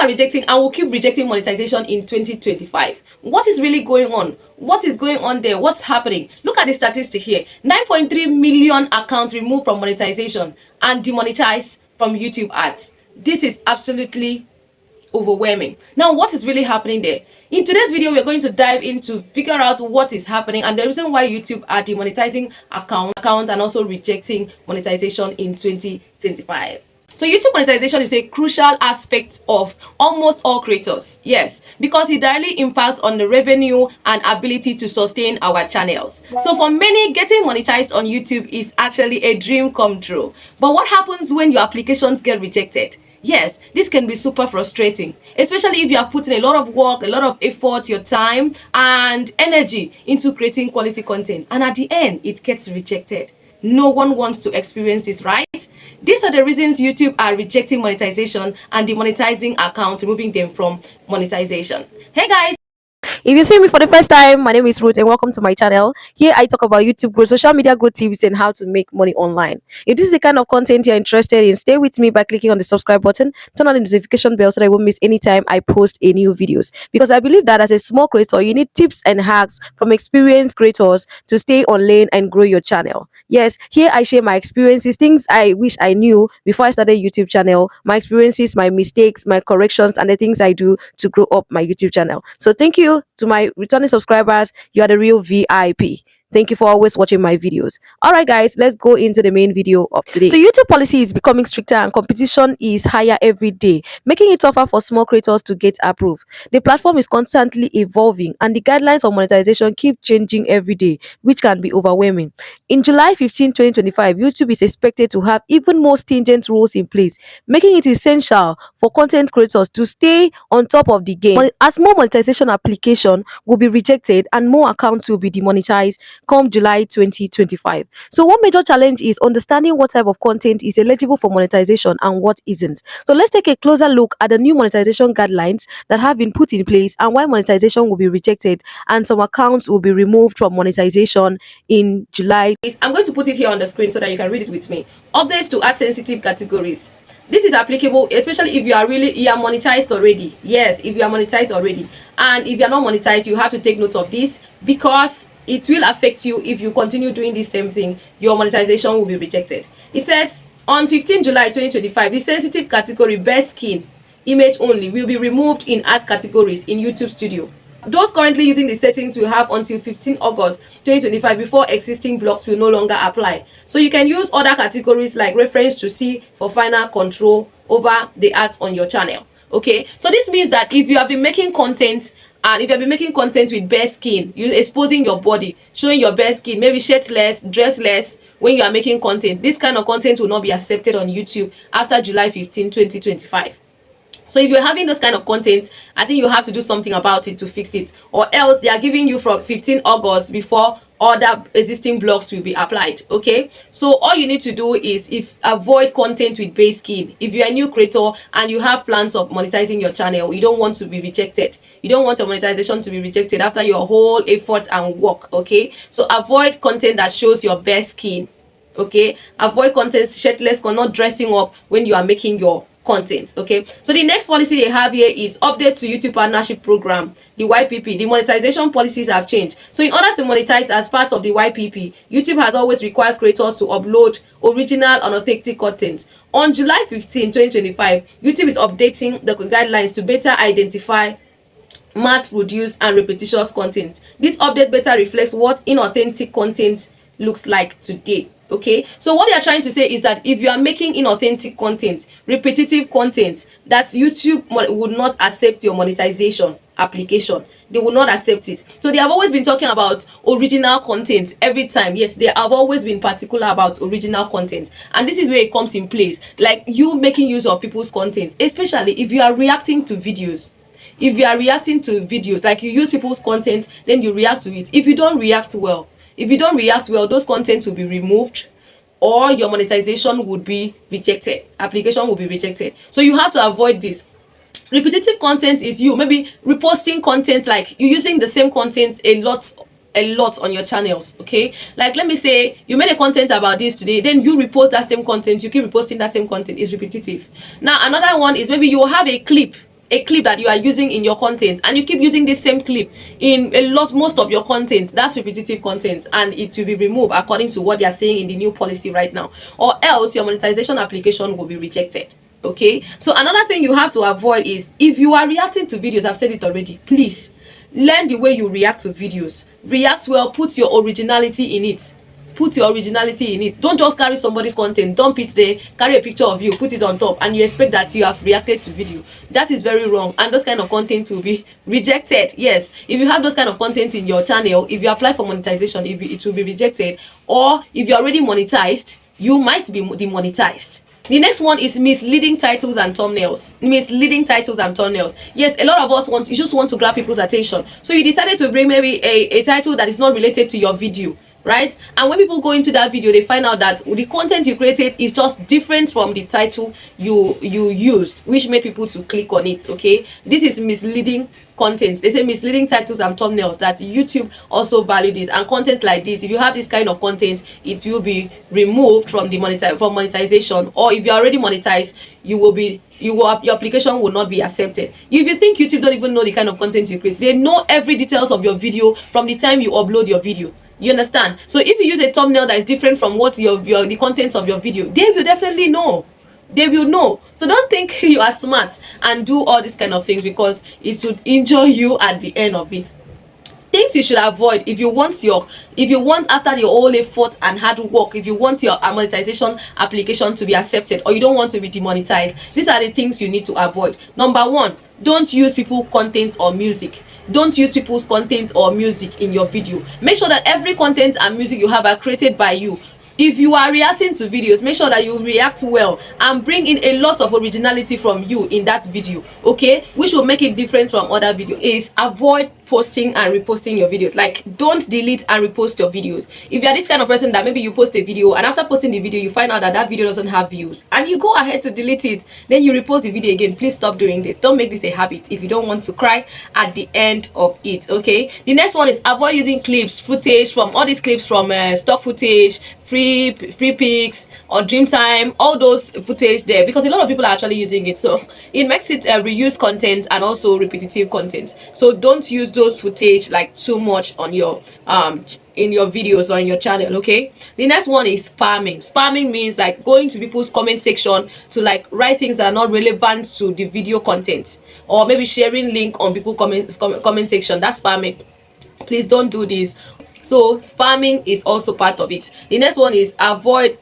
are rejecting and will keep rejecting monetization in 2025. What is really going on? What is going on there? What's happening? Look at the statistic here. 9.3 million accounts removed from monetization and demonetized from YouTube ads. This is absolutely overwhelming. Now, what is really happening there? In today's video, we're going to dive into figure out what is happening and the reason why YouTube are demonetizing accounts and also rejecting monetization in 2025. So YouTube monetization is a crucial aspect of almost all creators, yes, because it directly impacts on the revenue and ability to sustain our channels. So for many, getting monetized on YouTube is actually a dream come true. But what happens when your applications get rejected? Yes, this can be super frustrating, especially if you have put in a lot of work, a lot of effort, your time and energy into creating quality content, and at the end, it gets rejected. No one wants to experience this, right? These are the reasons YouTube are rejecting monetization and demonetizing accounts, removing them from monetization. Hey guys! If you see me for the first time, my name is Ruth and welcome to my channel. Here I talk about YouTube growth, social media growth tips and how to make money online. If this is the kind of content you're interested in, stay with me by clicking on the subscribe button, turn on the notification bell so that you won't miss any time I post a new videos. Because I believe that as a small creator, you need tips and hacks from experienced creators to stay on lane and grow your channel. Yes, here I share my experiences, things I wish I knew before I started YouTube channel, my experiences, my mistakes, my corrections, and the things I do to grow up my YouTube channel. So thank you to my returning subscribers. You are the real VIP. Thank you for always watching my videos. Alright guys, let's go into the main video of today. So YouTube policy is becoming stricter and competition is higher every day, making it tougher for small creators to get approved. The platform is constantly evolving and the guidelines for monetization keep changing every day, which can be overwhelming. In July 15, 2025, YouTube is expected to have even more stringent rules in place, making it essential for content creators to stay on top of the game. As more monetization application will be rejected and more accounts will be demonetized come July 2025. So one major challenge is understanding what type of content is eligible for monetization and what isn't. So let's take a closer look at the new monetization guidelines that have been put in place and why monetization will be rejected and some accounts will be removed from monetization in July. I'm going to put it here on the screen so that you can read it with me. Updates to ad sensitive categories. This is applicable especially if you are monetized already. Yes, if you are monetized already, and if you are not monetized, you have to take note of this because it will affect you. If you continue doing the same thing, your monetization will be rejected. It says on 15 July 2025, the sensitive category best skin image only will be removed in ad categories in YouTube Studio. Those currently using the settings will have until 15 August 2025 before existing blocks will no longer apply. So you can use other categories like reference to see for final control over the ads on your channel. Okay, so this means that if you have been making content and if you have been making content with bare skin, you're exposing your body, showing your bare skin, maybe shirtless, dressless, when you are making content, this kind of content will not be accepted on YouTube after July 15, 2025. So if you're having this kind of content, I think you have to do something about it to fix it, or else they are giving you from 15 August before other existing blocks will be applied. Okay, so all you need to do is avoid content with base skin. If you're a new creator and you have plans of monetizing your channel, you don't want to be rejected, you don't want your monetization to be rejected after your whole effort and work. Okay, so avoid content that shows your best skin. Okay, avoid content shirtless or not dressing up when you are making your content. Okay, so the next policy they have here is update to YouTube partnership program, the YPP. The monetization policies have changed. So in order to monetize as part of the YPP, YouTube has always required creators to upload original and authentic content. On July 15, 2025, YouTube is updating the guidelines to better identify mass-produced and repetitious content. This update better reflects what inauthentic content looks like today. Okay, so what they are trying to say is that if you are making inauthentic content, repetitive content, that YouTube would not accept your monetization application. They will not accept it. So they have always been talking about original content every time. Yes, they have always been particular about original content, and this is where it comes in place, like you making use of people's content, especially if you are reacting to videos. If you are reacting to videos, like you use people's content, then you react to it. If you don't react well, those contents will be removed or your monetization would be rejected, application will be rejected. So you have to avoid this. Repetitive content is you maybe reposting content, like you using the same content a lot on your channels. Okay, like let me say you made a content about this today, then you repost that same content, you keep reposting that same content. Is repetitive. Now another one is maybe you have a clip a clip that you are using in your content and you keep using the same clip in most of your content, that's repetitive content and it will be removed according to what they are saying in the new policy right now, or else your monetization application will be rejected. Okay, so another thing you have to avoid is, if you are reacting to videos, I've said it already, please learn the way you react to videos. React well, put your originality in it. Put your originality in it. Don't just carry somebody's content, dump it there, carry a picture of you, put it on top, and you expect that you have reacted to video. That is very wrong, and those kind of content will be rejected. Yes, if you have those kind of content in your channel, if you apply for monetization, it will be rejected. Or if you're already monetized, you might be demonetized. The next one is misleading titles and thumbnails. Misleading titles and thumbnails. Yes, a lot of us you just want to grab people's attention. So you decided to bring maybe a title that is not related to your video, right? And when people go into that video, they find out that the content you created is just different from the title you used, which made people to click on it. Okay, this is misleading content. They say misleading titles and thumbnails, that YouTube also value this. And content like this, if you have this kind of content, it will be removed from the monetization. Or if you're already monetized, your application will not be accepted. If you think YouTube don't even know the kind of content you create, they know every details of your video from the time you upload your video. You understand? So if you use a thumbnail that is different from what the content of your video, they will definitely know. They will know. So don't think you are smart and do all these kind of things, because it would injure you at the end of it. Things you should avoid if you want after your whole effort and hard work, if you want your monetization application to be accepted, or you don't want to be demonetized, these are the things you need to avoid. Number one, don't use people's content or music. Don't use people's content or music in your video. Make sure that every content and music you have are created by you. If you are reacting to videos, make sure that you react well and bring in a lot of originality from you in that video, okay, which will make it different from other videos. Is avoid posting and reposting your videos. Like, don't delete and repost your videos. If you are this kind of person that maybe you post a video and after posting the video you find out that that video doesn't have views and you go ahead to delete it, then you repost the video again, please stop doing this. Don't make this a habit if you don't want to cry at the end of it. Okay, the next one is avoid using clips, footage from all these clips from stock footage, free pics or Dreamtime, all those footage there, because a lot of people are actually using it, so it makes it reuse content and also repetitive content. So don't use those footage like too much on your in your videos or in your channel. Okay, the next one is spamming means like going to people's comment section to like write things that are not relevant to the video content, or maybe sharing link on people's comment section. That's spamming. Please don't do this. So spamming is also part of it. The next one is avoid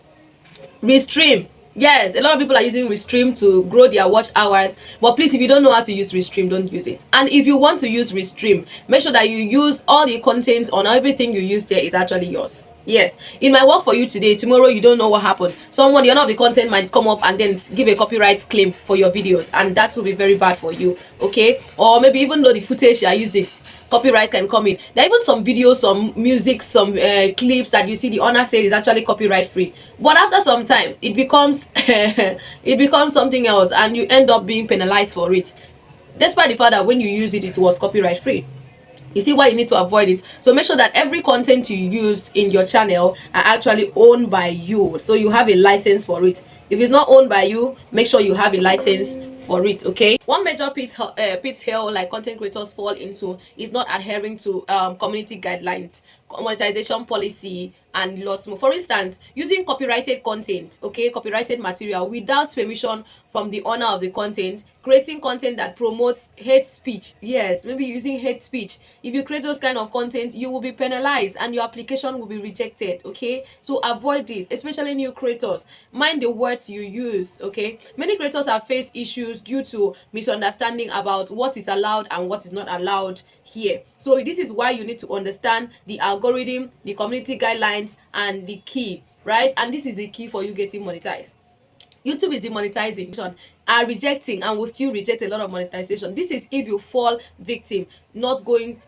restream. Yes, a lot of people are using restream to grow their watch hours, but please, if you don't know how to use restream, don't use it. And if you want to use restream, make sure that you use all the content on everything you use there is actually yours. Yes, it might work for you today, tomorrow you don't know what happened. Someone, the owner of the content might come up and then give a copyright claim for your videos, and that will be very bad for you. Okay, or maybe even though the footage you are using, copyright can come in. There are even some videos, some music, some clips that you see the owner said is actually copyright free, but after some time it becomes it becomes something else and you end up being penalized for it, despite the fact that when you use it, it was copyright free. You see why you need to avoid it. So make sure that every content you use in your channel are actually owned by you, so you have a license for it. If it's not owned by you, make sure you have a license for it. Okay, one major pitfall like content creators fall into is not adhering to community guidelines, monetization policy, and lots more. For instance, using copyrighted content, okay, copyrighted material without permission from the owner of the content, creating content that promotes hate speech. Yes, maybe using hate speech. If you create those kind of content, you will be penalized and your application will be rejected. Okay, so avoid this, especially new creators. Mind the words you use. Okay, many creators have faced issues due to misunderstanding about what is allowed and what is not allowed here. So this is why you need to understand the algorithm, the community guidelines, and the key, right? And this is the key for you getting monetized. YouTube is demonetizing, are rejecting and will still reject a lot of monetization. This is if you fall victim, not doing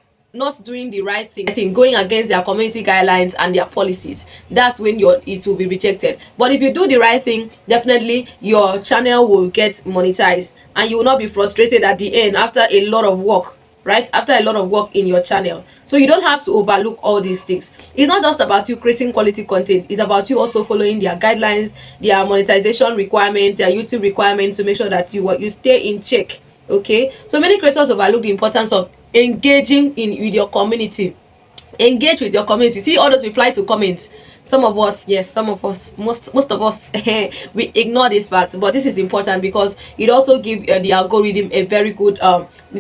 the right thing, going against their community guidelines and their policies. That's when it will be rejected. But if you do the right thing, definitely your channel will get monetized and you will not be frustrated at the end after a lot of work, right? After a lot of work in your channel. So you don't have to overlook all these things. It's not just about you creating quality content, it's about you also following their guidelines, their monetization requirements, their YouTube requirements, to make sure that you stay in check. Okay, so many creators overlook the importance of engaging in with your community. Engage with your community. See all those reply to comments. Some of us, yes, some of us, most of us we ignore this fact, but this is important because it also give the algorithm a very good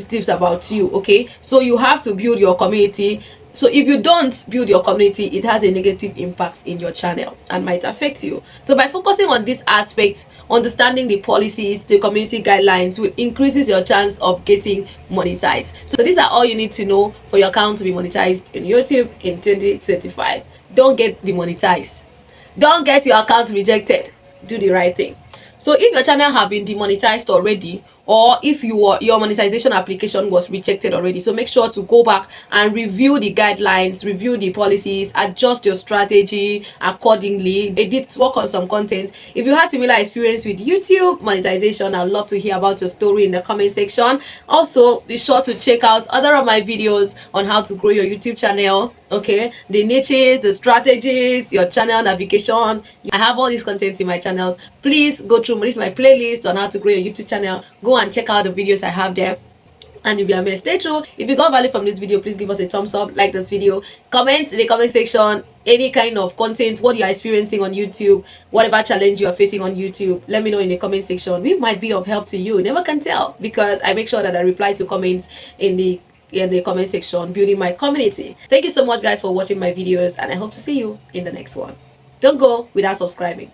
tips about you. Okay, so you have to build your community. So if you don't build your community, it has a negative impact in your channel and might affect you. So by focusing on this aspect, understanding the policies, the community guidelines will increases your chance of getting monetized. So these are all you need to know for your account to be monetized in YouTube in 2025. Don't get demonetized. Don't get your account rejected. Do the right thing. So if your channel have been demonetized already, or if your monetization application was rejected already, so make sure to go back and review the guidelines, review the policies, adjust your strategy accordingly, edit, work on some content. If you have similar experience with YouTube monetization, I'd love to hear about your story in the comment section. Also, be sure to check out other of my videos on how to grow your YouTube channel. Okay, the niches, the strategies, your channel navigation. I have all these contents in my channel. Please go through this my playlist on how to grow your YouTube channel. Go and check out the videos I have there. And if you are amazed, stay true. If you got value from this video, please give us a thumbs up, like this video, comment in the comment section any kind of content, what you are experiencing on YouTube, whatever challenge you are facing on YouTube. Let me know in the comment section. We might be of help to you. Never can tell, because I make sure that I reply to comments in the comment section, building my community. Thank you so much guys for watching my videos, and I hope to see you in the next one. Don't go without subscribing.